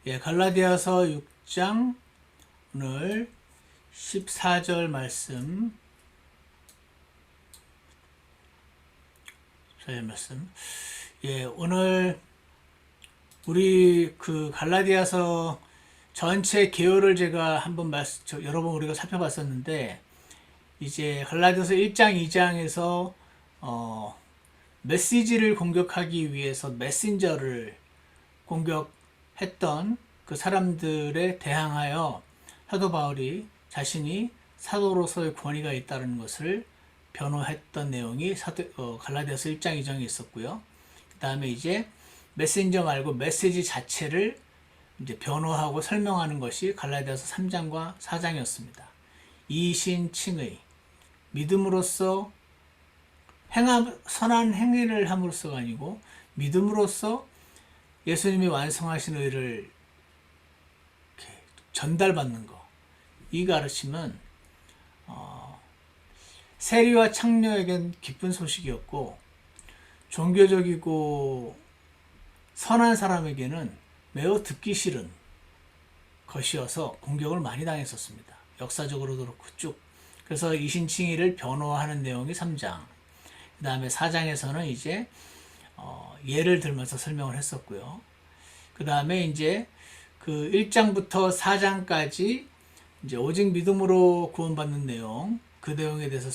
예, 갈라디아서 6장 오늘 14절 말씀, 14절 말씀. 예, 오늘 우리 그 갈라디아서 전체 개요를 제가 한번 여러 번 우리가 살펴봤었는데, 이제 갈라디아서 1장, 2장에서 메시지를 공격하기 위해서 메신저를 공격했던 그 사람들에 대항하여 사도 바울이 자신이 사도로서의 권위가 있다는 것을 변호했던 내용이 갈라디아서 1장 2장에 있었고요. 그 다음에 이제 메신저 말고 메시지 자체를 이제 변호하고 설명하는 것이 갈라디아서 3장과 4장이었습니다. 이신칭의 믿음으로써 선한 행위를 함으로써가 아니고 믿음으로써 예수님이 완성하신 의를 전달받는 것. 이 가르침은 세리와 창녀에겐 기쁜 소식이었고, 종교적이고 선한 사람에게는 매우 듣기 싫은 것이어서 공격을 많이 당했었습니다. 역사적으로도 그렇고 쭉. 그래서 이신칭의를 변호하는 내용이 3장. 그 다음에 4장에서는 이제 예를 들면서 설명을 했었고요. 그 다음에 이제 그 1장부터 4장까지 이제 오직 믿음으로 구원받는 내용, 그 내용에 대해서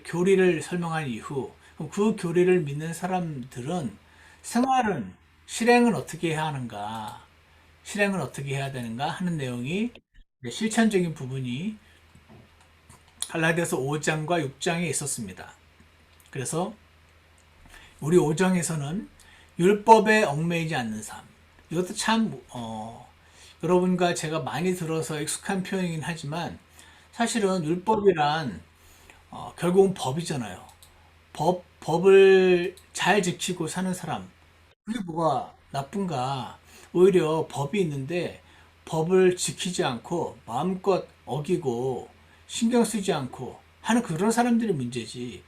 교리를 설명한 이후, 그 교리를 믿는 사람들은 실행은 어떻게 해야 하는가, 실행을 어떻게 해야 되는가 하는 내용이 실천적인 부분이 갈라디아서 5장과 6장에 있었습니다. 그래서 우리 5장에서는 율법에 얽매이지 않는 삶. 이것도 참 여러분과 제가 많이 들어서 익숙한 표현이긴 하지만, 사실은 율법이란 결국은 법이잖아요. 법을 잘 지키고 사는 사람. 그게 뭐가 나쁜가? 오히려 법이 있는데 법을 지키지 않고 마음껏 어기고 신경 쓰지 않고 하는 그런 사람들이 문제지.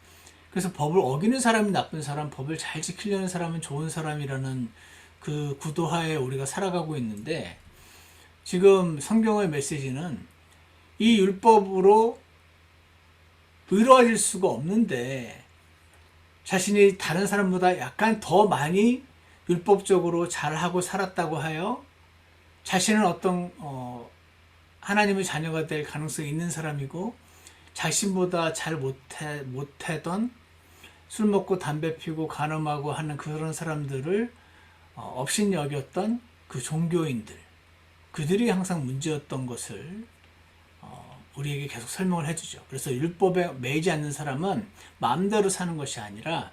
그래서 법을 어기는 사람이 나쁜 사람, 법을 잘 지키려는 사람은 좋은 사람이라는 그 구도하에 우리가 살아가고 있는데, 지금 성경의 메시지는 이 율법으로 의로워질 수가 없는데, 자신이 다른 사람보다 약간 더 많이 율법적으로 잘하고 살았다고 하여 자신은 하나님의 자녀가 될 가능성이 있는 사람이고, 자신보다 잘 못하던 술 먹고 담배 피고 간음하고 하는 그런 사람들을 업신 여겼던 그 종교인들, 그들이 항상 문제였던 것을 우리에게 계속 설명을 해주죠. 그래서 율법에 매이지 않는 사람은 마음대로 사는 것이 아니라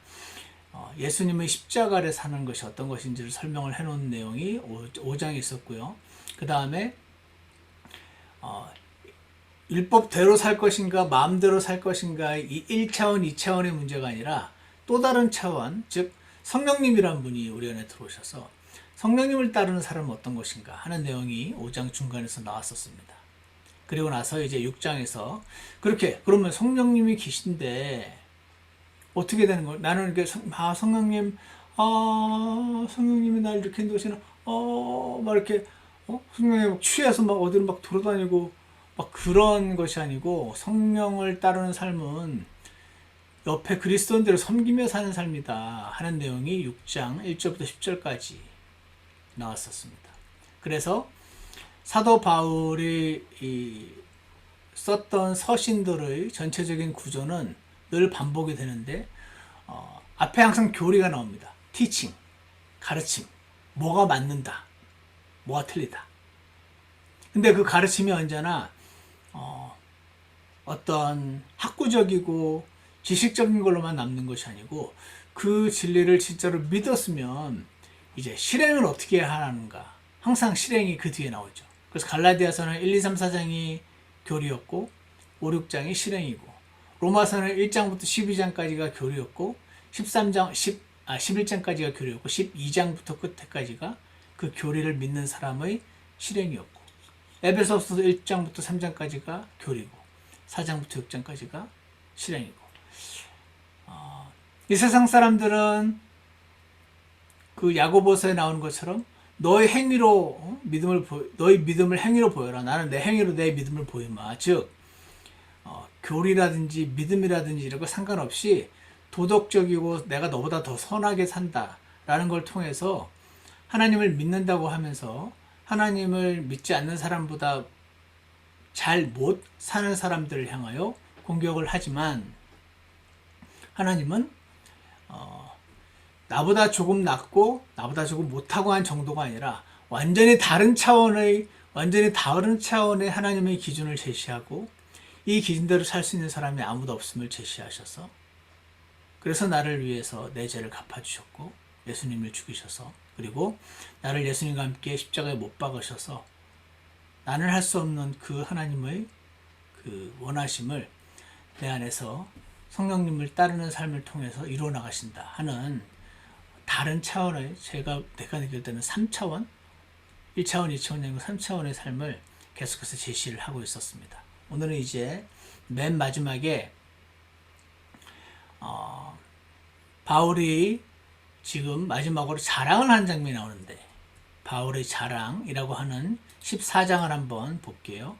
예수님의 십자가 아래 사는 것이 어떤 것인지를 설명을 해놓은 내용이 5장에 있었고요. 그 다음에 율법대로 살 것인가 마음대로 살 것인가, 이 1차원 2차원의 문제가 아니라 또 다른 차원, 즉 성령님이란 분이 우리 안에 들어오셔서 성령님을 따르는 사람은 어떤 것인가 하는 내용이 5장 중간에서 나왔었습니다. 그리고 나서 이제 6장에서 그러면 성령님이 계신데 어떻게 되는 거예요? 나는 이렇게 성령님, 성령님이 날 이렇게 인도하시는, 막 이렇게, 성령이 막 취해서 막 어디로 막 돌아다니고, 막 그런 것이 아니고, 성령을 따르는 삶은 옆에 그리스도인들을 섬기며 사는 삶이다 하는 내용이 6장 1절부터 10절까지 나왔었습니다. 그래서 사도 바울이 썼던 서신들의 전체적인 구조는 늘 반복이 되는데, 앞에 항상 교리가 나옵니다. 티칭, 가르침, 뭐가 맞는다, 뭐가 틀리다. 근데 그 가르침이 언제나 어떤 학구적이고 지식적인 걸로만 남는 것이 아니고, 그 진리를 진짜로 믿었으면 이제 실행을 어떻게 해야 하는가, 항상 실행이 그 뒤에 나오죠. 그래서 갈라디아서는 1, 2, 3, 4장이 교리였고 5, 6장이 실행이고, 로마서는 1장부터 12장까지가 교리였고 11장까지가 교리였고 12장부터 끝에까지가 그 교리를 믿는 사람의 실행이었고, 에베소서 1장부터 3장까지가 교리고 4장부터 6장까지가 실행이고, 이 세상 사람들은 그 야고보서에 나오는 것처럼 너의 행위로 너의 믿음을 행위로 보여라. 나는 내 행위로 내 믿음을 보이마. 즉 교리라든지 믿음이라든지 이런 거 상관없이 도덕적이고 내가 너보다 더 선하게 산다라는 걸 통해서 하나님을 믿는다고 하면서 하나님을 믿지 않는 사람보다 잘 못 사는 사람들을 향하여 공격을 하지만, 하나님은 나보다 조금 낫고 나보다 조금 못하고 한 정도가 아니라 완전히 다른 차원의 하나님의 기준을 제시하고, 이 기준대로 살 수 있는 사람이 아무도 없음을 제시하셔서, 그래서 나를 위해서 내 죄를 갚아주셨고 예수님을 죽이셔서, 그리고 나를 예수님과 함께 십자가에 못 박으셔서 나는 할 수 없는 그 하나님의 그 원하심을 내 안에서 성령님을 따르는 삶을 통해서 이루어 나가신다 하는 다른 차원의, 내가 느낄 때는 3차원, 1차원, 2차원이 아니고 3차원의 삶을 계속해서 제시를 하고 있었습니다. 오늘은 이제 맨 마지막에 바울이 지금 마지막으로 자랑을 한 장면이 나오는데, 바울의 자랑이라고 하는 14장을 한번 볼게요.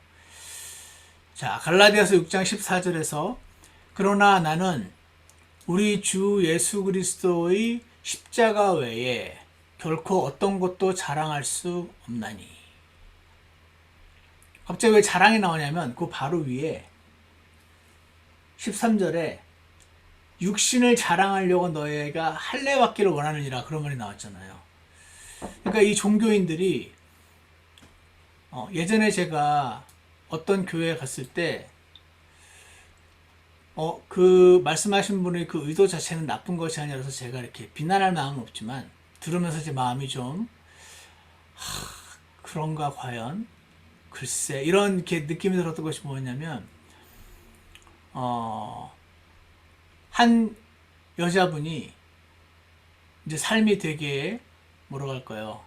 자, 갈라디아서 6장 14절에서 그러나 나는 우리 주 예수 그리스도의 십자가 외에 결코 어떤 것도 자랑할 수 없나니. 갑자기 왜 자랑이 나오냐면 그 바로 위에 13절에 육신을 자랑하려고 너희가 할례 받기를 원하느니라, 그런 말이 나왔잖아요. 그러니까 이 종교인들이 예전에 제가 어떤 교회에 갔을 때 그 말씀하신 분의 그 의도 자체는 나쁜 것이 아니라서 제가 이렇게 비난할 마음은 없지만 들으면서 제 마음이 좀 그런가 과연, 글쎄, 이런 이렇게 느낌이 들었던 것이 뭐였냐면, 한 여자분이 이제 삶이 되게 뭐라고 할까요?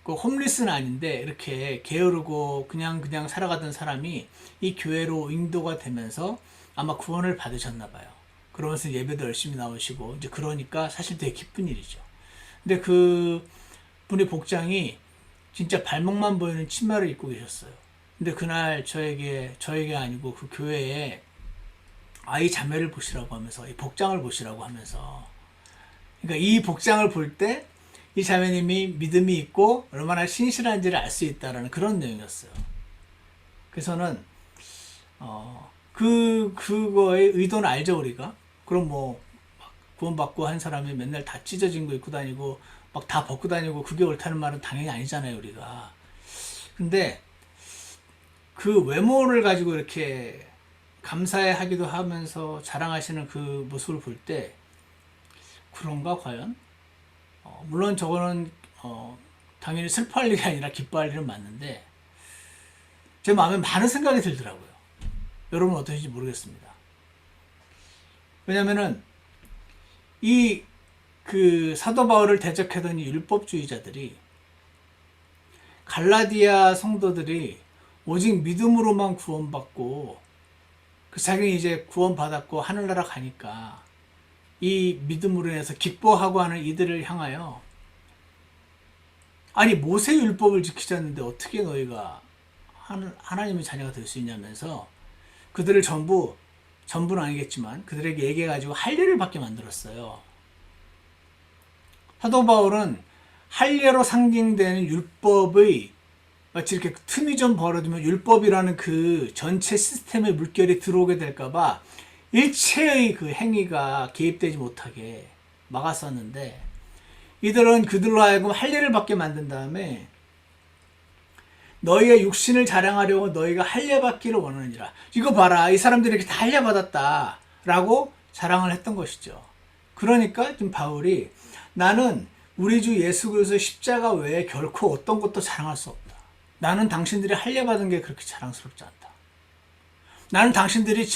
그 홈리스는 아닌데 이렇게 게으르고 그냥 살아가던 사람이 이 교회로 인도가 되면서 아마 구원을 받으셨나 봐요. 그러면서 예배도 열심히 나오시고 이제 그러니까 사실 되게 기쁜 일이죠. 근데 그 분의 복장이 진짜 발목만 보이는 치마를 입고 계셨어요. 근데 그날 저에게 아니고 그 교회에 아이 자매를 보시라고 하면서, 이 복장을 보시라고 하면서, 그러니까 이 복장을 볼 때 이 자매님이 믿음이 있고 얼마나 신실한지를 알 수 있다라는 그런 내용이었어요. 그래서는 그거의 의도는 알죠, 우리가. 그럼 뭐 구원받고 한 사람이 맨날 다 찢어진 거 입고 다니고 막 다 벗고 다니고 그게 옳다는 말은 당연히 아니잖아요, 우리가. 근데 그 외모를 가지고 이렇게 감사해 하기도 하면서 자랑하시는 그 모습을 볼 때, 그런가 과연? 물론 저거는 당연히 슬퍼할 일이 아니라 기뻐할 일은 맞는데 제 마음에 많은 생각이 들더라고요. 여러분 어떠신지 모르겠습니다. 왜냐면은 이 그 사도 바울을 대적하던 이 율법주의자들이, 갈라디아 성도들이 오직 믿음으로만 구원받고 그 자기는 이제 구원받았고 하늘나라 가니까 이 믿음으로 인해서 기뻐하고 하는 이들을 향하여, 아니 모세 율법을 지키지 않는데 어떻게 너희가 하나님의 자녀가 될 수 있냐면서 그들을 전부는 아니겠지만 그들에게 얘기해가지고 할례를 받게 만들었어요. 사도 바울은 할례로 상징되는 율법의, 마치 이렇게 틈이 좀 벌어지면 율법이라는 그 전체 시스템의 물결이 들어오게 될까봐 일체의 그 행위가 개입되지 못하게 막았었는데, 이들은 그들로 하여금 할례를 받게 만든 다음에 너희의 육신을 자랑하려고 너희가 할례 받기를 원하느니라. 이거 봐라, 이 사람들이 이렇게 다 할례 받았다 라고 자랑을 했던 것이죠. 그러니까 지금 바울이 나는 우리 주 예수 그리스도의 십자가 외에 결코 어떤 것도 자랑할 수 없다. 나는 당신들이 할례 받은 게 그렇게 자랑스럽지 않다. 나는 당신들이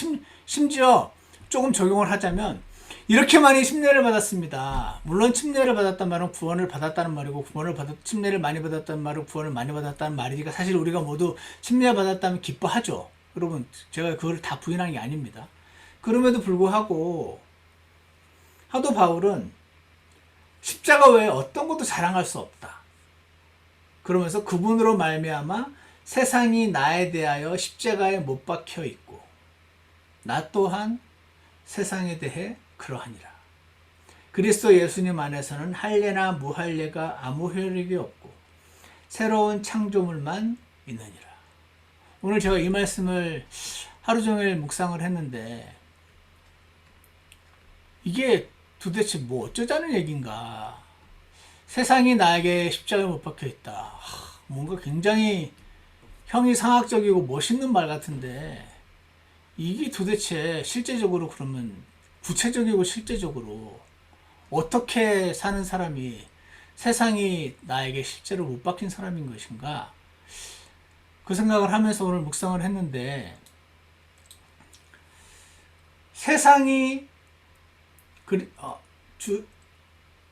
심지어 조금 적용을 하자면 이렇게 많이 침례를 받았습니다. 물론 침례를 받았단 말은 구원을 받았다는 말이고, 침례를 많이 받았다는 말은 구원을 많이 받았다는 말이니까 사실 우리가 모두 침례 받았다면 기뻐하죠. 여러분, 제가 그걸 다 부인하는 게 아닙니다. 그럼에도 불구하고 사도 바울은 십자가 외에 어떤 것도 자랑할 수 없다. 그러면서 그분으로 말미암아 세상이 나에 대하여 십자가에 못 박혀 있고 나 또한 세상에 대해 그러하니라. 그리스도 예수님 안에서는 할례나 무할례가 아무 효력이 없고 새로운 창조물만 있느니라. 오늘 제가 이 말씀을 하루 종일 묵상을 했는데 이게 도대체 뭐 어쩌자는 얘기인가. 세상이 나에게 십자가에 못 박혀 있다. 뭔가 굉장히 형이상학적이고 멋있는 말 같은데 이게 도대체 실제적으로 그러면 구체적이고 실제적으로 어떻게 사는 사람이 세상이 나에게 실제로 못 박힌 사람인 것인가? 그 생각을 하면서 오늘 묵상을 했는데 세상이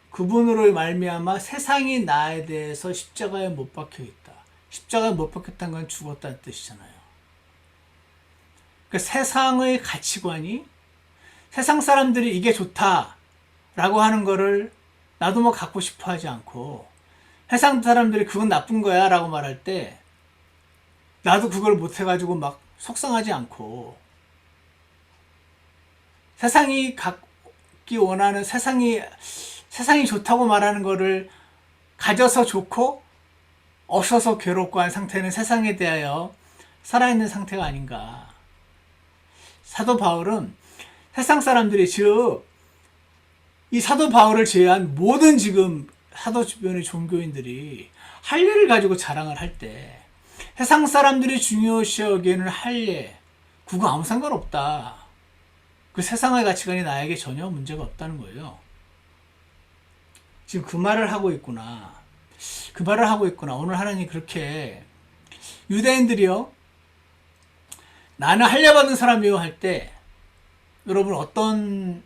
그분으로 말미암아 세상이 나에 대해서 십자가에 못 박혀 있다. 십자가에 못 박혔다는 건 죽었다는 뜻이잖아요. 그러니까 세상의 가치관이 세상 사람들이 이게 좋다라고 하는 거를 나도 뭐 갖고 싶어 하지 않고 세상 사람들이 그건 나쁜 거야 라고 말할 때 나도 그걸 못 해가지고 막 속상하지 않고 세상이 갖기 원하는 세상이 좋다고 말하는 거를 가져서 좋고 없어서 괴롭고 한 상태는 세상에 대하여 살아있는 상태가 아닌가. 사도 바울은 세상 사람들이 즉 이 사도 바울을 제외한 모든 지금 사도 주변의 종교인들이 할례를 가지고 자랑을 할 때 세상 사람들이 중요시 여기에는 할례 그거 아무 상관없다. 그 세상의 가치관이 나에게 전혀 문제가 없다는 거예요. 지금 그 말을 하고 있구나. 그 말을 하고 있구나. 오늘 하나님 그렇게 유대인들이요. 나는 할례 받은 사람이요 할 때 여러분 어떤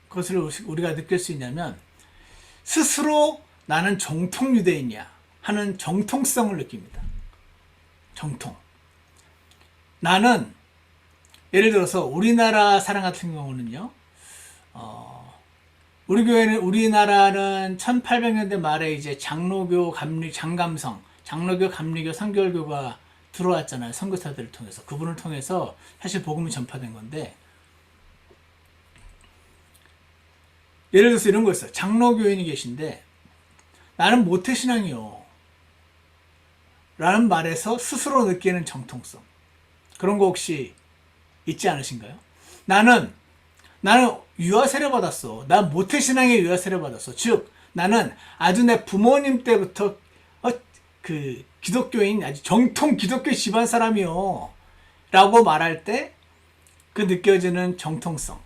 것을 우리가 느낄 수 있냐면 스스로 나는 정통 유대인이야 하는 정통성을 느낍니다. 정통. 나는 예를 들어서 우리나라 사람 같은 경우는요. 우리나라는 1800년대 말에 이제 장로교, 장감성, 장로교, 감리교, 선결교가 들어왔잖아요. 선교사들을 통해서. 그분을 통해서 사실 복음이 전파된 건데 예를 들어서 이런 거 있어요. 장로교인이 계신데 나는 모태신앙이요 라는 말에서 스스로 느끼는 정통성. 그런 거 혹시 있지 않으신가요? 나는 유아 세례 받았어. 난 모태신앙에 유아 세례 받았어. 즉 나는 아주 내 부모님 때부터 그 기독교인 아주 정통 기독교 집안 사람이요 라고 말할 때 그 느껴지는 정통성.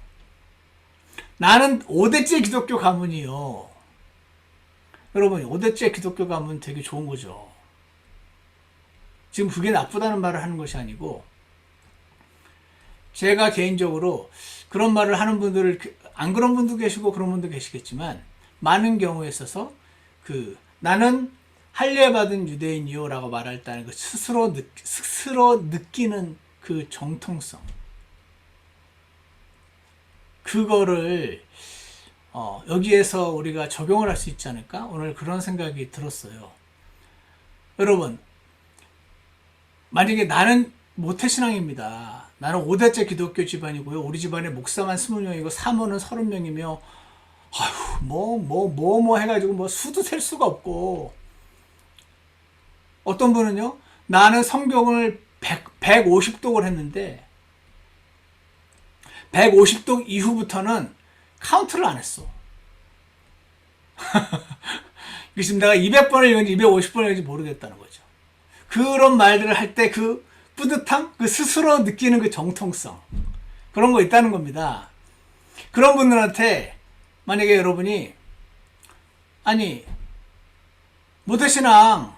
나는 5대째 기독교 가문이요. 여러분 5대째 기독교 가문 되게 좋은 거죠. 지금 그게 나쁘다는 말을 하는 것이 아니고 제가 개인적으로 그런 말을 하는 분들을 안 그런 분도 계시고 그런 분도 계시겠지만 많은 경우에 있어서 나는 할례 받은 유대인이요 라고 말할 때는 그 스스로 느끼는 그 정통성 그거를 여기에서 우리가 적용을 할 수 있지 않을까? 오늘 그런 생각이 들었어요. 여러분 만약에 나는 모태신앙입니다. 나는 5대째 기독교 집안이고요. 우리 집안에 목사만 20명이고 사모는 30명이며 아휴 뭐 해가지고 뭐 수도 셀 수가 없고 어떤 분은요. 나는 성경을 150독을 했는데 150독 이후부터는 카운트를 안 했어. 지금 내가 200번을 읽은지 250번을 읽은지 모르겠다는 거죠. 그런 말들을 할 때 그 뿌듯함, 그 스스로 느끼는 그 정통성 그런 거 있다는 겁니다. 그런 분들한테 만약에 여러분이 아니 모태신앙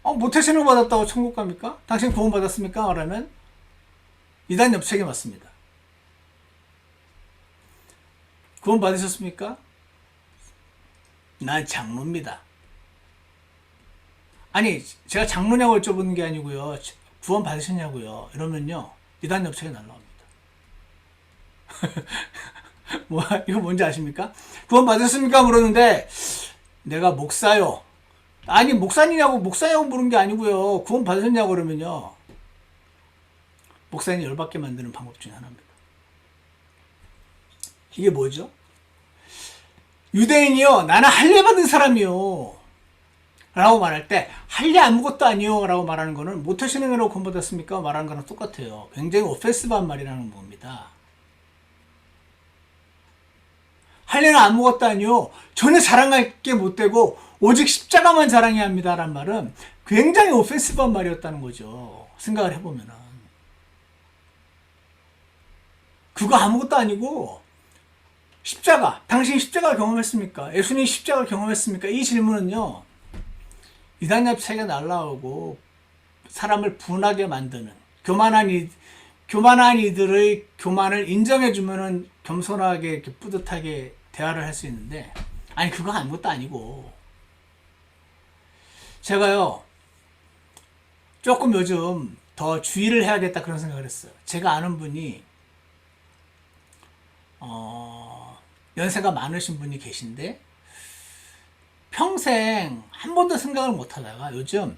받았다고 천국 갑니까? 당신 구원 받았습니까? 라면 이단 엽책에 맞습니다. 구원 받으셨습니까? 난 장로입니다. 아니 제가 장로냐고 여쭤보는 게 아니고요. 구원 받으셨냐고요. 이러면요. 이단 엽책에 날라옵니다. 뭐, 이거 뭔지 아십니까? 구원 받으셨습니까? 물었는데, 내가 목사요. 아니, 목사냐고 물은 게 아니고요. 구원 받으셨냐고 그러면요. 목사님 열받게 만드는 방법 중에 하나입니다. 이게 뭐죠? 유대인이요, 나는 할례 받은 사람이요. 라고 말할 때, 할례 아무것도 아니요. 라고 말하는 거는, 못하시는 거라고 구원 받았습니까? 말하는 거랑 똑같아요. 굉장히 오펜스브한 말이라는 겁니다. 할례는 아무것도 아니요. 전혀 자랑할 게 못 되고, 오직 십자가만 자랑해야 합니다. 라는 말은 굉장히 오펜스브한 말이었다는 거죠. 생각을 해보면은. 그거 아무것도 아니고, 십자가, 당신이 십자가 경험했습니까? 예수님이 십자가 경험했습니까? 이 질문은요, 이단nhập 차이가 날라오고, 사람을 분하게 만드는, 교만한 이들의 교만을 인정해주면은 겸손하게, 이렇게 뿌듯하게 대화를 할 수 있는데, 아니, 그거 아무것도 아니고, 제가요, 조금 요즘 더 주의를 해야겠다 그런 생각을 했어요. 제가 아는 분이, 연세가 많으신 분이 계신데, 평생 한 번도 생각을 못 하다가 요즘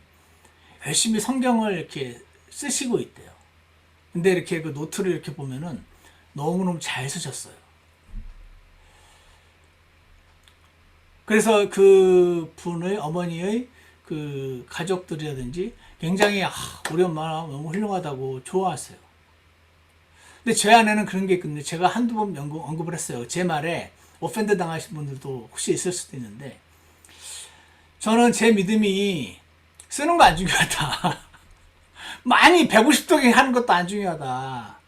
열심히 성경을 이렇게 쓰시고 있대요. 근데 이렇게 그 노트를 이렇게 보면은 너무너무 잘 쓰셨어요. 그래서 그 분의 어머니의 그 가족들이라든지 굉장히 우리 엄마 너무 훌륭하다고 좋아하세요. 근데 제 안에는 그런 게 있거든요. 제가 한두 번 언급을 했어요. 제 말에 오펜드 당하신 분들도 혹시 있을 수도 있는데 저는 제 믿음이 쓰는 거 안 중요하다. 많이 150통이 하는 것도 안 중요하다.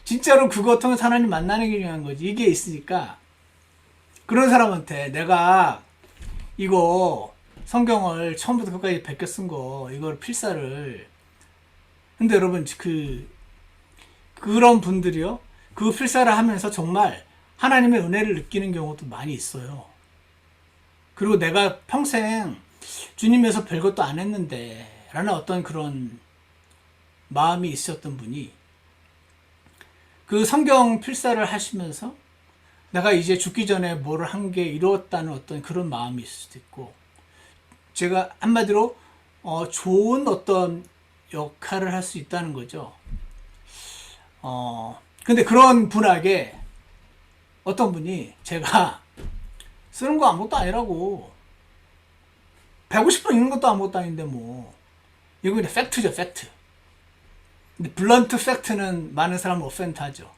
진짜로 그거 통해서 하나님 만나는 게 중요한 거지. 이게 있으니까 그런 사람한테 내가 이거 성경을 처음부터 끝까지 베껴 쓴 거 이걸 필사를 근데 여러분 그런 분들이요 그 필사를 하면서 정말 하나님의 은혜를 느끼는 경우도 많이 있어요. 그리고 내가 평생 주님에서 별것도 안 했는데 라는 어떤 그런 마음이 있었던 분이 그 성경 필사를 하시면서 내가 이제 죽기 전에 뭐를 한 게 이루었다는 어떤 그런 마음이 있을 수도 있고 제가 한마디로 좋은 어떤 역할을 할 수 있다는 거죠. 근데 그런 분에게 어떤 분이 제가 쓰는 거 아무것도 아니라고 150번 읽는 것도 아무것도 아닌데 뭐 이거 그냥 팩트죠 팩트. 근데 블런트 팩트는 많은 사람을 오펜트 하죠.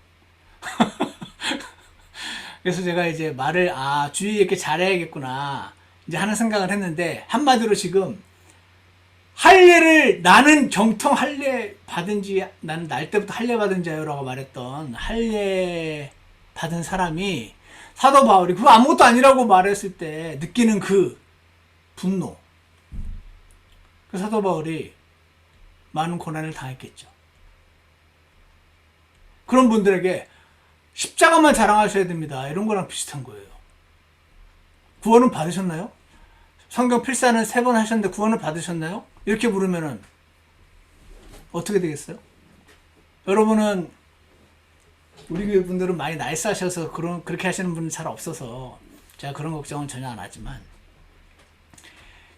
그래서 제가 이제 말을 주의 있게 잘해야겠구나 이제 하는 생각을 했는데 한마디로 지금 할례를 나는 정통 할례 받은지 나는 날 때부터 할례 받은 자요라고 말했던 할례 받은 사람이 사도 바울이 그거 아무것도 아니라고 말했을 때 느끼는 그 분노. 그 사도 바울이 많은 고난을 당했겠죠. 그런 분들에게 십자가만 자랑하셔야 됩니다. 이런 거랑 비슷한 거예요. 구원은 받으셨나요? 성경 필사는 3번 하셨는데 구원을 받으셨나요? 이렇게 물으면은 어떻게 되겠어요? 여러분은 우리 교회 분들은 많이 날싸셔서 그렇게 하시는 분은 잘 없어서 제가 그런 걱정은 전혀 안 하지만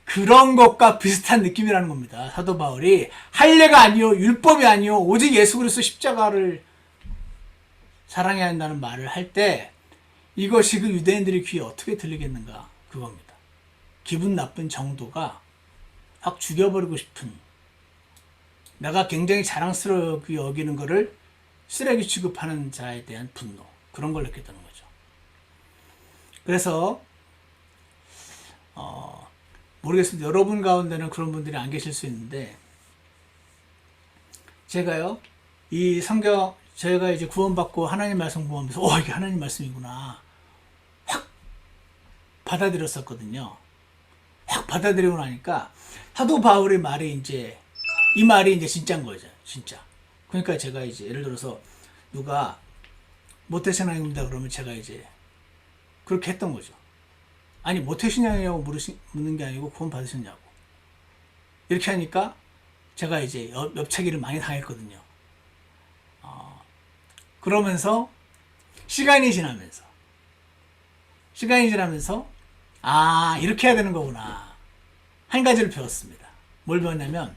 그런 것과 비슷한 느낌이라는 겁니다. 사도 바울이 할례가 아니요 율법이 아니요 오직 예수 그리스도 십자가를 사랑해야 한다는 말을 할 때 이것이 그 유대인들의 귀에 어떻게 들리겠는가 그겁니다. 기분 나쁜 정도가 확 죽여버리고 싶은 내가 굉장히 자랑스럽게 여기는 거를 쓰레기 취급하는 자에 대한 분노 그런 걸 느꼈다는 거죠. 그래서 모르겠습니다. 여러분 가운데는 그런 분들이 안 계실 수 있는데 제가요 이 성경 저희가 이제 구원받고 하나님 말씀 구원하면서 이게 하나님 말씀이구나 확 받아들였었거든요. 확 받아들이고 나니까 사도 바울의 말이 이제 이 말이 이제 진짜인 거죠. 진짜. 그러니까 제가 이제 예를 들어서 누가 모태신앙입니다 그러면 제가 이제 그렇게 했던 거죠. 아니 모태신앙이냐고 묻는 게 아니고 구원 받으셨냐고 이렇게 하니까 제가 이제 옆차기를 많이 당했거든요. 그러면서 시간이 지나면서. 시간이 지나면서, 아, 이렇게 해야 되는 거구나. 한 가지를 배웠습니다. 뭘 배웠냐면,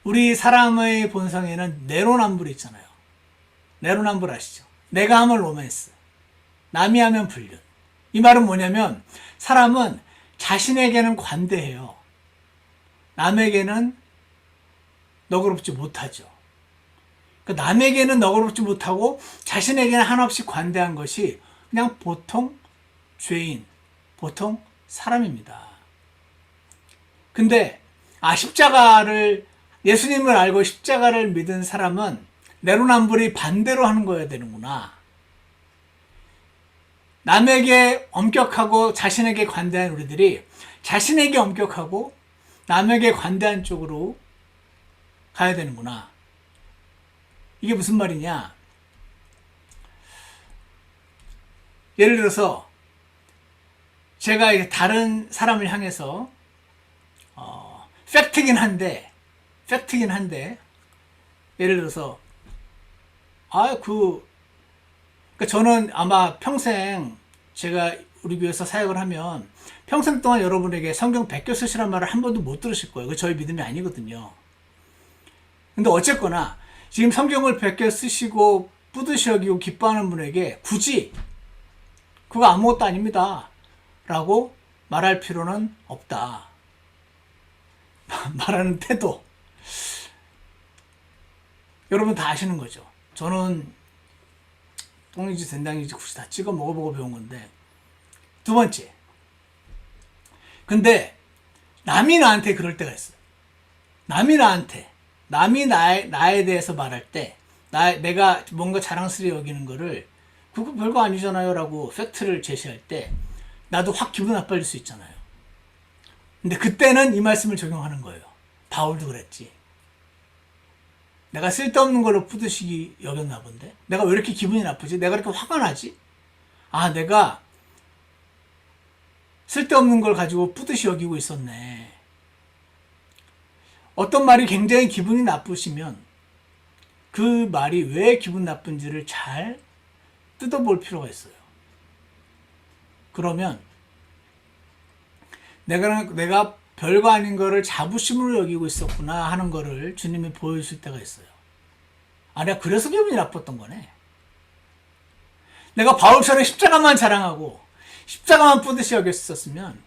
우리 사람의 본성에는 내로남불이 있잖아요. 내로남불 아시죠? 내가 하면 로맨스, 남이 하면 불륜. 이 말은 뭐냐면, 사람은 자신에게는 관대해요. 남에게는 너그럽지 못하죠. 그러니까 남에게는 너그럽지 못하고 자신에게는 한없이 관대한 것이 그냥 보통 죄인, 보통 사람입니다. 근데 십자가를, 예수님을 알고 십자가를 믿은 사람은 내로남불이 반대로 하는 거여야 되는구나. 남에게 엄격하고 자신에게 관대한 우리들이 자신에게 엄격하고 남에게 관대한 쪽으로 가야 되는구나. 이게 무슨 말이냐? 예를 들어서 제가 다른 사람을 향해서 팩트긴 한데 예를 들어서 그러니까 저는 아마 평생 제가 우리 교회에서 사역을 하면 평생 동안 여러분에게 성경 베껴 쓰시란 말을 한 번도 못 들으실 거예요. 그거 저희 믿음이 아니거든요. 근데 어쨌거나 지금 성경을 베껴 쓰시고 뿌듯이 여기고 기뻐하는 분에게 굳이 그거 아무것도 아닙니다 라고 말할 필요는 없다. 말하는 태도 여러분 다 아시는 거죠. 저는 똥인지 된장인지 굳이 다 찍어 먹어보고 배운 건데. 두 번째, 근데 남이 나한테 그럴 때가 있어요. 남이 나에 대해서 말할 때 내가 뭔가 자랑스레 여기는 거를 그거 별거 아니잖아요 라고 팩트를 제시할 때 나도 확 기분 나빠질 수 있잖아요. 근데 그때는 이 말씀을 적용하는 거예요. 바울도 그랬지. 내가 쓸데없는 걸로 뿌듯이 여겼나 본데? 내가 왜 이렇게 기분이 나쁘지? 내가 이렇게 화가 나지? 내가 쓸데없는 걸 가지고 뿌듯이 여기고 있었네. 어떤 말이 굉장히 기분이 나쁘시면 그 말이 왜 기분 나쁜지를 잘 뜯어볼 필요가 있어요. 그러면 내가 별거 아닌 거를 자부심으로 여기고 있었구나 하는 거를 주님이 보여주실 때가 있어요. 내가 그래서 기분이 나빴던 거네. 내가 바울처럼 십자가만 자랑하고 십자가만 뿌듯이 여겼었으면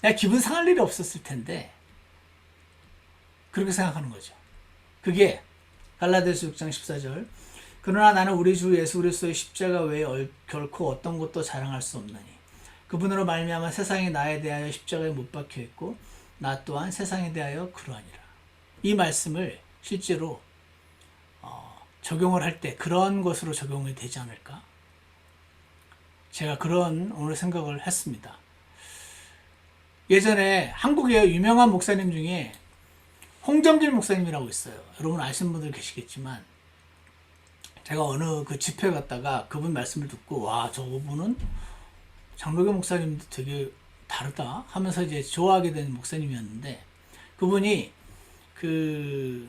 내가 기분 상할 일이 없었을 텐데 그렇게 생각하는 거죠. 그게 갈라디아서 6장 14절. 그러나 나는 우리 주 예수 그리스도의 십자가 외에 결코 어떤 것도 자랑할 수 없나니 그분으로 말미암아 세상이 나에 대하여 십자가에 못 박혀 있고 나 또한 세상에 대하여 그러하니라. 이 말씀을 실제로 적용을 할 때 그런 것으로 적용이 되지 않을까? 제가 그런 오늘 생각을 했습니다. 예전에 한국의 유명한 목사님 중에 홍정길 목사님이라고 있어요. 여러분 아시는 분들 계시겠지만 제가 어느 그 집회 갔다가 그분 말씀을 듣고 저분은 장로교 목사님도 되게 다르다 하면서 이제 좋아하게 된 목사님이었는데 그분이 그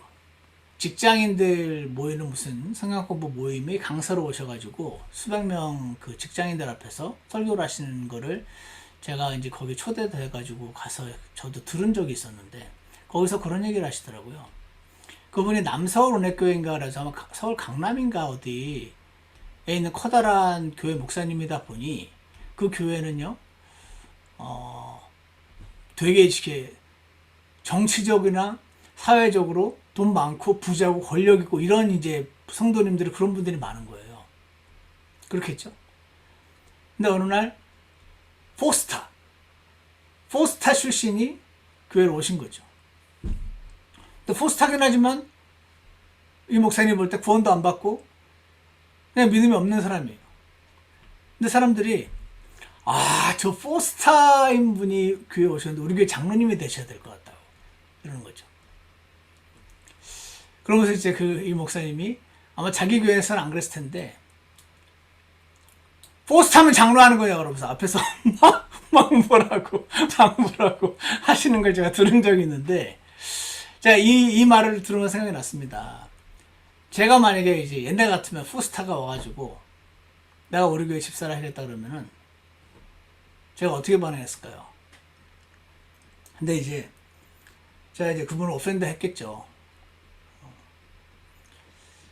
직장인들 모이는 무슨 성경공부 모임에 강사로 오셔가지고 수백 명 그 직장인들 앞에서 설교를 하시는 거를 제가 이제 거기 초대돼가지고 가서 저도 들은 적이 있었는데 거기서 그런 얘기를 하시더라고요. 그분이 남서울 은혜교회인가 그래서 아마 서울 강남인가 어디에 있는 커다란 교회 목사님이다 보니 그 교회는요, 되게 이렇게 정치적이나 사회적으로 돈 많고 부자고 권력 있고 이런 이제 성도님들이 그런 분들이 많은 거예요. 그렇겠죠? 근데 어느 날 포스타 출신이 교회로 오신 거죠. 또 포스타긴 하지만 이 목사님 볼 때 구원도 안 받고 그냥 믿음이 없는 사람이에요. 근데 사람들이 저 포스타인 분이 교회에 오셨는데 우리 교회 장로님이 되셔야 될 것 같다고 이러는 거죠. 그러면서 이제 이 목사님이 아마 자기 교회에서는 안 그랬을 텐데 포스타면 장로하는 거냐 그러면서 앞에서 막 뭐라고 하시는 걸 제가 들은 적이 있는데 제가 이 말을 들으면 생각이 났습니다. 제가 만약에 이제 옛날 같으면 포스타가 와가지고 내가 우리 교회 집사라 하겠다 그러면은 제가 어떻게 반응했을까요? 근데 이제 제가 이제 그분을 오펜드 했겠죠.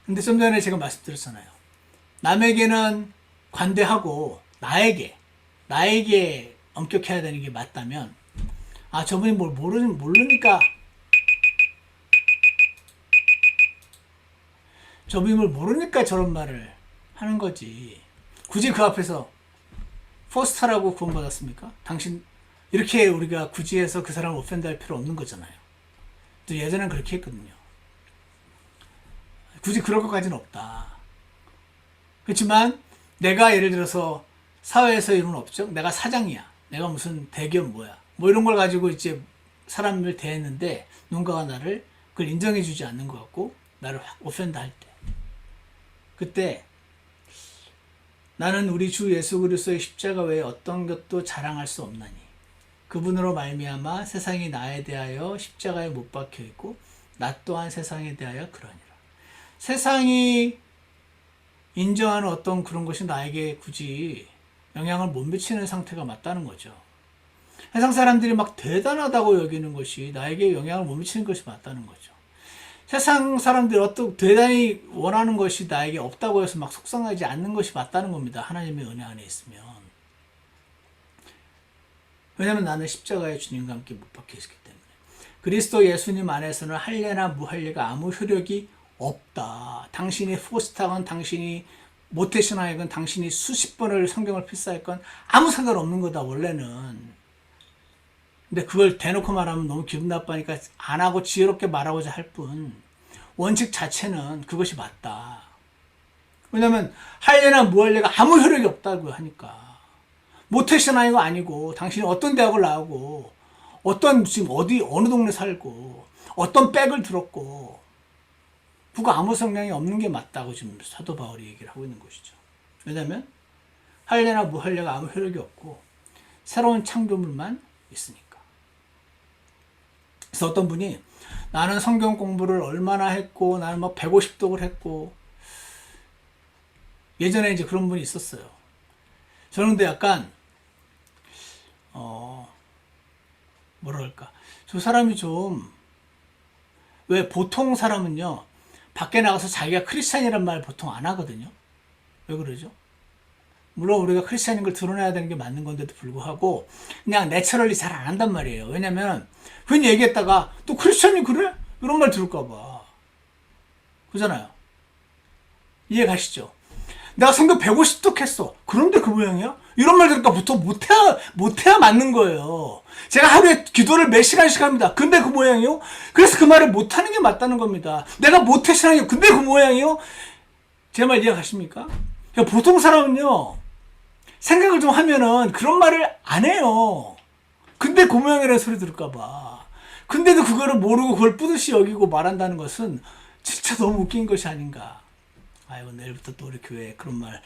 근데 좀 전에 제가 말씀드렸잖아요. 남에게는 관대하고 나에게 엄격해야 되는 게 맞다면, 아, 저분이 뭘 모르니까, 저분이 뭘 모르니까 저런 말을 하는 거지. 굳이 그 앞에서 포스터라고 구원받았습니까? 당신, 이렇게 우리가 굳이 해서 그 사람을 오펜드 할 필요 없는 거잖아요. 또 예전엔 그렇게 했거든요. 굳이 그럴 것까지는 없다. 그렇지만 내가 예를 들어서 사회에서 이룬 업적, 내가 사장이야, 내가 무슨 대기업 뭐야, 뭐 이런 걸 가지고 이제 사람을 대했는데 누군가가 나를 그걸 인정해주지 않는 것 같고 나를 확 오펜드 할 때, 그때 나는 우리 주 예수 그리스도의 십자가 외에 어떤 것도 자랑할 수 없나니 그분으로 말미암아 세상이 나에 대하여 십자가에 못 박혀 있고 나 또한 세상에 대하여 그러니라. 세상이 인정하는 어떤 그런 것이 나에게 굳이 영향을 못 미치는 상태가 맞다는 거죠. 세상 사람들이 막 대단하다고 여기는 것이 나에게 영향을 못 미치는 것이 맞다는 거죠. 세상 사람들이 어떤 대단히 원하는 것이 나에게 없다고 해서 막 속상하지 않는 것이 맞다는 겁니다. 하나님의 은혜 안에 있으면. 왜냐하면 나는 십자가의 주님과 함께 못 박혀 있기 때문에. 그리스도 예수님 안에서는 할례나 무할례가 아무 효력이 없다. 당신이 포스타건, 당신이 모태신앙이건, 당신이 수십 번을 성경을 필사했건 아무 상관없는 거다, 원래는. 근데 그걸 대놓고 말하면 너무 기분 나빠하니까 안 하고 지혜롭게 말하고자 할 뿐, 원칙 자체는 그것이 맞다. 왜냐면 할례나 무할례가 아무 효력이 없다고 하니까. 모태신앙이고 아니고, 당신이 어떤 대학을 나오고, 어떤 지금 어느 동네 살고, 어떤 백을 들었고, 그거 아무 성향이 없는 게 맞다고 지금 사도 바울이 얘기를 하고 있는 것이죠. 왜냐면 할례나 무할례가 아무 효력이 없고 새로운 창조물만 있으니까. 그래서 어떤 분이 나는 성경 공부를 얼마나 했고 나는 막 150독을 했고, 예전에 이제 그런 분이 있었어요. 저는 근데 약간 뭐랄까, 저 사람이 좀, 왜 보통 사람은요 밖에 나가서 자기가 크리스찬이란 말 보통 안 하거든요. 왜 그러죠? 물론 우리가 크리스찬인 걸 드러내야 되는 게 맞는 건데도 불구하고 그냥 내처럴리 잘 안 한단 말이에요. 왜냐면 괜히 얘기했다가 또 크리스찬이 그래? 이런 말 들을까 봐. 그잖아요. 이해 가시죠? 내가 성경 150독 했어. 그런데 그 모양이야? 이런 말 들을까 부터 못해야 맞는 거예요. 제가 하루에 기도를 몇 시간씩 합니다. 근데 그 모양이요? 그래서 그 말을 못하는 게 맞다는 겁니다. 내가 모태 신앙이요. 근데 그 모양이요? 제 말 이해가십니까? 그러니까 보통 사람은요, 생각을 좀 하면은 그런 말을 안 해요. 근데 그 모양이라는 소리 들을까봐. 근데도 그거를 모르고 그걸 뿌듯이 여기고 말한다는 것은 진짜 너무 웃긴 것이 아닌가. 아이고, 내일부터 또 우리 교회에 그런 말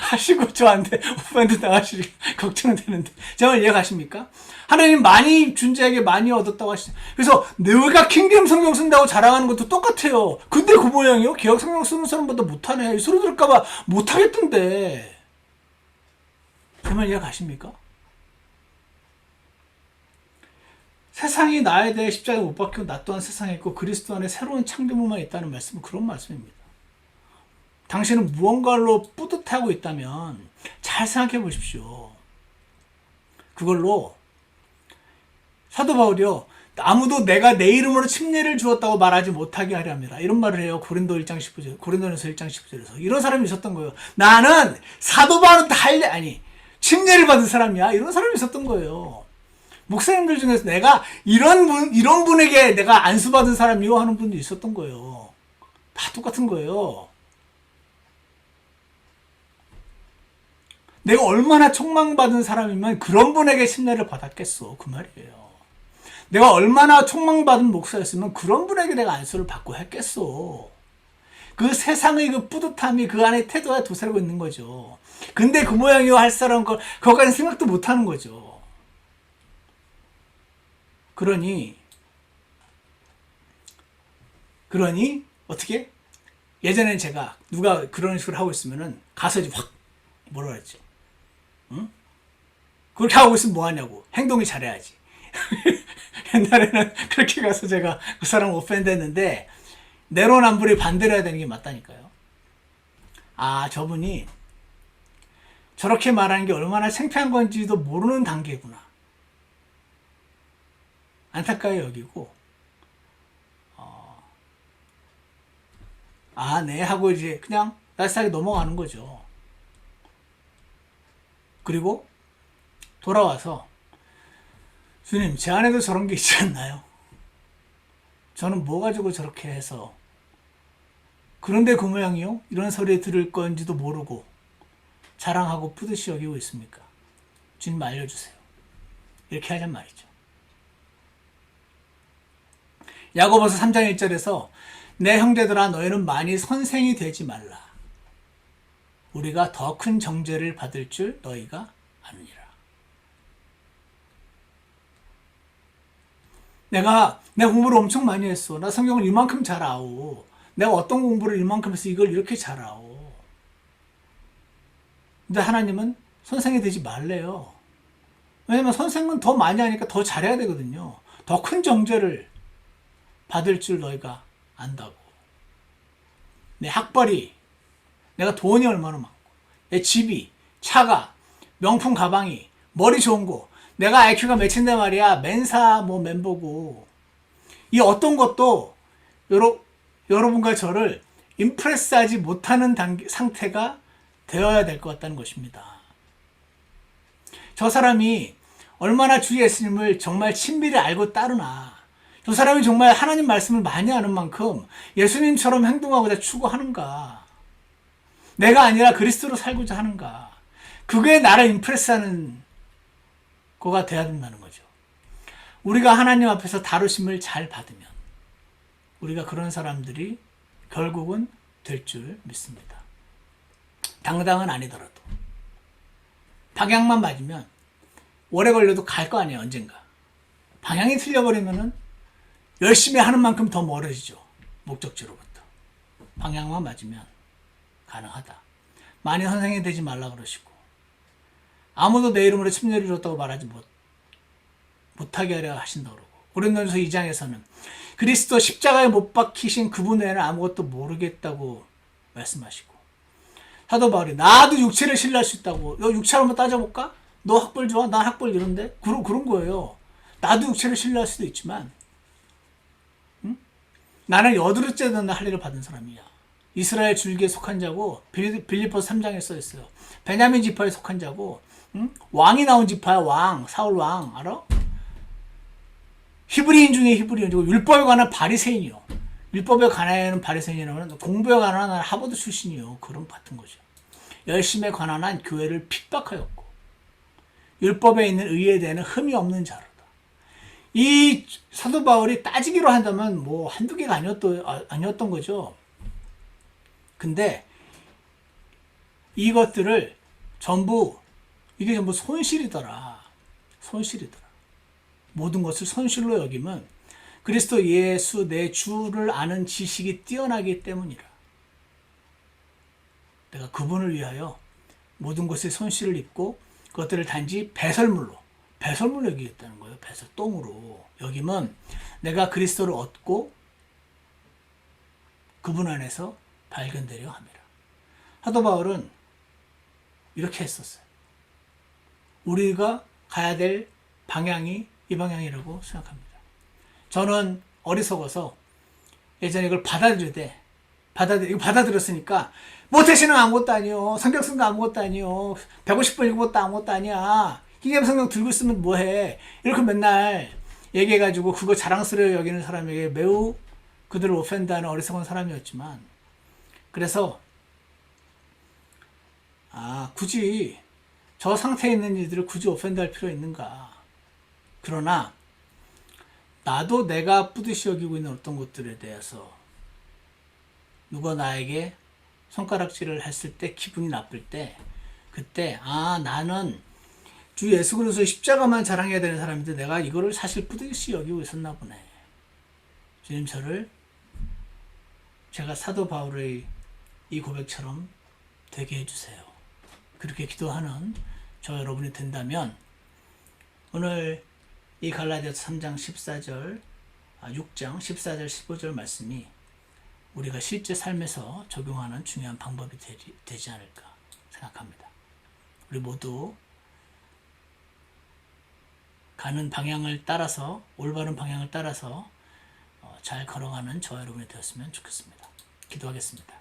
하시고 저한테 오빠한테 나가시기 걱정은 되는데, 제 말 이해가십니까? 하나님 많이 준자에게 많이 얻었다고 하시죠. 그래서 내가 킹덤 성경 쓴다고 자랑하는 것도 똑같아요. 근데 그 모양이요? 개혁 성경 쓰는 사람보다 못하네. 이 소리 들을까봐 못하겠던데. 제 말 이해가십니까? 세상이 나에 대해 십자가에 못 박히고 나 또한 세상에 있고 그리스도 안에 새로운 창조물만 있다는 말씀은 그런 말씀입니다. 당신은 무언가로 뿌듯하고 있다면 잘 생각해 보십시오. 그걸로 사도 바울이요, 아무도 내가 내 이름으로 침례를 주었다고 말하지 못하게 하려 합니다. 이런 말을 해요. 고린도전서 1장 19절에서. 이런 사람이 있었던 거예요. 나는 사도 바울한테 침례를 받은 사람이야. 이런 사람이 있었던 거예요. 목사님들 중에서 내가 이런 분에게 내가 안수받은 사람이요 하는 분도 있었던 거예요. 다 똑같은 거예요. 내가 얼마나 촉망받은 사람이면 그런 분에게 침례를 받았겠어, 그 말이에요. 내가 얼마나 촉망받은 목사였으면 그런 분에게 내가 안수를 받고 했겠어. 그 세상의 그 뿌듯함이 그 안에 태도에 도사리고 있는 거죠. 근데 그 모양이요 할 사람은 그것까지 생각도 못 하는 거죠. 그러니 어떻게? 예전엔 제가 누가 그런 식으로 하고 있으면은 가서 이제 확 뭐라 그랬죠? 응? 그렇게 하고 있으면 뭐하냐고. 행동이 잘해야지. 옛날에는 그렇게 가서 제가 그 사람 오펜드 했는데, 내로남불이 반대로 해야 되는 게 맞다니까요. 아, 저분이 저렇게 말하는 게 얼마나 창피한 건지도 모르는 단계구나. 안타까이 여기고, 아, 네, 하고 이제 그냥 날싸게 넘어가는 거죠. 그리고 돌아와서, 주님, 제 안에도 저런 게 있지 않나요? 저는 뭐 가지고 저렇게 해서, 그런데 그 모양이요? 이런 소리 들을 건지도 모르고, 자랑하고 푸듯이 여기고 있습니까? 주님 알려주세요. 이렇게 하잔 말이죠. 야고보서 3장 1절에서 내 형제들아 너희는 많이 선생이 되지 말라. 우리가 더 큰 정죄를 받을 줄 너희가 아느니라. 내 공부를 엄청 많이 했어. 나 성경을 이만큼 잘 아오. 내가 어떤 공부를 이만큼 해서 이걸 이렇게 잘 아오. 근데 하나님은 선생이 되지 말래요. 왜냐면 선생은 더 많이 하니까 더 잘해야 되거든요. 더 큰 정죄를 받을 줄 너희가 안다고. 내 학벌이, 내가 돈이 얼마나 많고, 내 집이, 차가, 명품 가방이, 머리 좋은 거, 내가 IQ가 몇인데 말이야, 멘사 뭐 멤버고, 이 어떤 것도 여러분과 저를 임프레스하지 못하는 상태가 되어야 될 것 같다는 것입니다. 저 사람이 얼마나 주 예수님을 정말 친밀히 알고 따르나, 저 사람이 정말 하나님 말씀을 많이 아는 만큼 예수님처럼 행동하고자 추구하는가, 내가 아니라 그리스도로 살고자 하는가, 그게 나를 임프레스하는 거가 돼야 된다는 거죠. 우리가 하나님 앞에서 다루심을 잘 받으면 우리가 그런 사람들이 결국은 될 줄 믿습니다. 당당은 아니더라도 방향만 맞으면 오래 걸려도 갈 거 아니에요. 언젠가 방향이 틀려버리면은 열심히 하는 만큼 더 멀어지죠. 목적지로부터. 방향만 맞으면 가능하다. 많이 선생이 되지 말라 그러시고, 아무도 내 이름으로 침례를 줬다고 말하지 못하게 하려 하신다 그러고, 고린도전서 2장에서는 그리스도 십자가에 못 박히신 그분 외에는 아무것도 모르겠다고 말씀하시고, 사도 바울이 나도 육체를 신뢰할 수 있다고. 너 육체 한번 따져볼까? 너 학벌 좋아? 난 학벌 이런데? 그런 거예요. 나도 육체를 신뢰할 수도 있지만, 응? 나는 여드름째 되는 할례를 받은 사람이야. 이스라엘 줄기에 속한 자고, 빌립보서 3장에 써 있어요. 베냐민 지파에 속한 자고, 응? 왕이 나온 지파야. 왕, 사울 왕 알아? 히브리인 중에 히브리인이고, 율법에 관한 바리새인이요. 율법에 관한 바리새인이라면 공부에 관한 하버드 출신이요. 그런 같은 거죠. 열심에 관한 한 교회를 핍박하였고, 율법에 있는 의에 대한 흠이 없는 자로다. 이 사도 바울이 따지기로 한다면 뭐 한두 개가 아니었던 거죠. 근데 이것들을 이게 전부 손실이더라. 손실이더라. 모든 것을 손실로 여기면 그리스도 예수 내 주를 아는 지식이 뛰어나기 때문이라. 내가 그분을 위하여 모든 것에 손실을 입고 그것들을 단지 배설물로 여기겠다는 거예요. 똥으로 여기면 내가 그리스도를 얻고 그분 안에서 발견되려 함이라. 사도 바울은 이렇게 했었어요. 우리가 가야 될 방향이 이 방향이라고 생각합니다. 저는 어리석어서 예전에 이걸 받아들였으니까 모태신은 아무것도 아니요, 성경 쓴 거 아무것도 아니요, 150번 읽어봤다 아무것도 아니야, 희귀 성경 들고 있으면 뭐해, 이렇게 맨날 얘기해가지고 그거 자랑스러워 여기는 사람에게 매우 그들을 오펜드하는 어리석은 사람이었지만, 그래서 굳이 저 상태에 있는 이들을 굳이 오펜드할 필요 있는가. 그러나 나도 내가 뿌듯이 여기고 있는 어떤 것들에 대해서 누가 나에게 손가락질을 했을 때, 기분이 나쁠 때, 그때 나는 주 예수 그리스도의 십자가만 자랑해야 되는 사람인데 내가 이거를 사실 뿌듯이 여기고 있었나 보네. 주님, 제가 사도 바울의 이 고백처럼 되게 해주세요. 그렇게 기도하는 저 여러분이 된다면 오늘 이 갈라디아서 3장 14절, 6장 14절 15절 말씀이 우리가 실제 삶에서 적용하는 중요한 방법이 되지 않을까 생각합니다. 우리 모두 가는 방향을 따라서, 올바른 방향을 따라서 잘 걸어가는 저와 여러분이 되었으면 좋겠습니다. 기도하겠습니다.